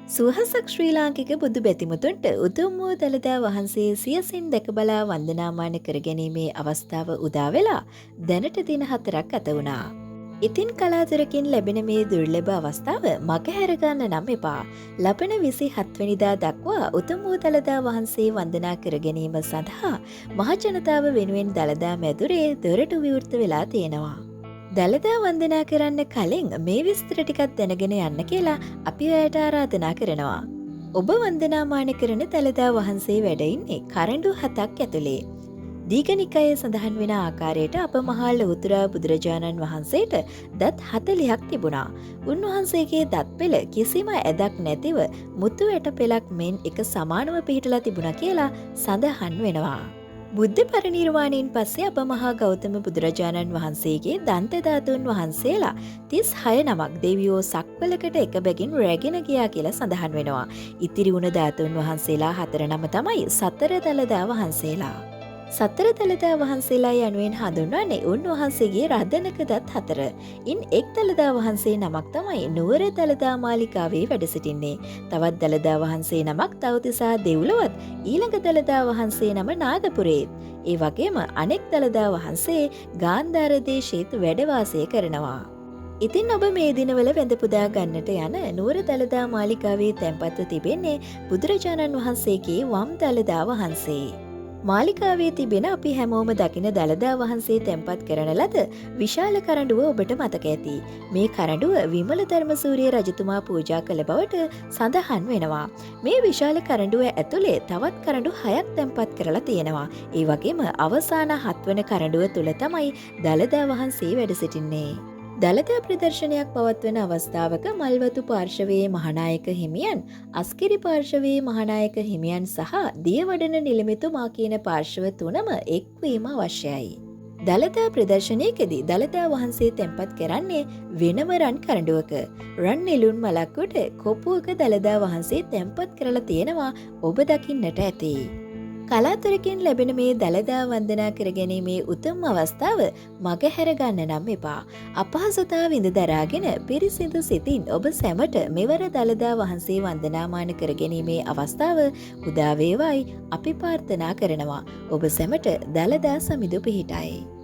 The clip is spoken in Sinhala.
සුවහසක් ශ්‍රී ලාංකික බුදු බැතිමතුන්ට උතුම් වූ දළදා වහන්සේ සියසින් දැක බලා වන්දනාමාන කරගැනීමේ අවස්ථාව උදා වෙලා දැනට දින 4ක් ගත වුණා. ඉතින් කලාතුරකින් ලැබෙන මේ දුර්ලභ අවස්ථාව මගහැරගන්න නම් එපා. ලබන 27 වෙනිදා දක්වා උතුම් වූ දළදා වහන්සේ වන්දනා කරගැනීම සඳහා මහජනතාව වෙනුවෙන් දළදා මැදුරේ දොරටු විවෘත වෙලා තියෙනවා. දළදා වන්දනා කරන්න කලින් මේ විස්තර ටිකක් දැනගෙන යන්න කියලා අපි ඔයාලට ආරාධනා කරනවා. ඔබ වන්දනාමාන කරන දළදා වහන්සේ වැඩ ඉන්නේ කරඬු 7ක් ඇතුලේ. දීඝනිකායේ සඳහන් වෙන ආකාරයට අප මහා ලෞතර බුදුරජාණන් වහන්සේට දත් 40ක් තිබුණා. උන්වහන්සේගේ දත් පෙළ කිසිම ඇදක් නැතිව මුතු ඇට පෙළක් මෙන් එක සමානව පිහිටලා තිබුණා කියලා සඳහන් වෙනවා. බුද්ධ පරිනිර්වාණයෙන් පස්සේ අප මහා ගෞතම බුදුරජාණන් වහන්සේගේ දන්ත ධාතුන් වහන්සේලා 36 නමක් දෙවියෝ සක්වලකට එක බැගින් රැගෙන ගියා කියලා සඳහන් වෙනවා. ඉතිරි වුණ ධාතුන් වහන්සේලා 4 නම තමයි සතර දළදා වහන්සේලා. සතර දළදා වහන්සේලා යනුවෙන් හඳුන්වන්නේ උන්වහන්සේගේ රදනක දත් 4. ඉන් එක් දළදා වහන්සේ නමක් තමයි නුවර දළදා මාලිකාවේ වැඩ සිටින්නේ. තවත් දළදා වහන්සේ නමක් තවතිසා දෙව්ලොවත්, ඊළඟ දළදා වහන්සේ නම නාගපුරේත්. ඒ වගේම අනෙක් දළදා වහන්සේ ගාන්ධාර දේශයේත් වැඩ වාසය කරනවා. ඉතින් ඔබ මේ දිනවල වැඳ පුදා ගන්නට යන නුවර දළදා මාලිකාවේ තැන්පත්ව තිබෙන්නේ බුදුරජාණන් වහන්සේගේ වම් දළදා වහන්සේ. මාලිකාවේ තිබෙන අපි හැමෝම දකින දළදා වහන්සේ තැන්පත් කරන ලද විශාල කරඬුව ඔබට මතක ඇති. මේ කරඬුව විමල ධර්මසූරිය රජතුමා පූජා කළ බවට සඳහන් වෙනවා. මේ විශාල කරඬුව ඇතුලේ තවත් කරඬු 6ක් තැන්පත් කරලා තියෙනවා. ඒ වගේම අවසාන 7 වන කරඬුව තුල තමයි දළදා වහන්සේ වැඩ සිටින්නේ. දළදා ප්‍රදර්ශනයක් පවත්වන අවස්ථාවක මල්වතු පාර්ශවයේ මහානායක හිමියන්, අස්කිරි පාර්ශවයේ මහානායක හිමියන් සහ දියවඩන නිලමේතුමා කියන පාර්ශව තුනම එක්වීම අවශ්‍යයි. දළදා ප්‍රදර්ශනයකදී දළදා වහන්සේ තැන්පත් කරන්නේ වෙනම රන් කරඬුවක. රන් නෙළුම් මලක් උඩ කොපුවක දළදා වහන්සේ තැන්පත් කරලා තියෙනවා ඔබ දකින්නට ඇති. කලාතුරකින් ලැබෙන මේ දළදා වන්දනා කරගැනීමේ උතුම් අවස්ථාව මගහැර ගන්න නම් එපා. අපහසුතා විඳ දරාගෙන පිරිසිදු සිතින් ඔබ සැමට මෙවර දළදා වහන්සේ වන්දනාමාන කරගැනීමේ අවස්ථාව උදා වේවායි අපි ප්‍රාර්ථනා කරනවා. ඔබ සැමට දළදා සමිඳු පිහිටයි.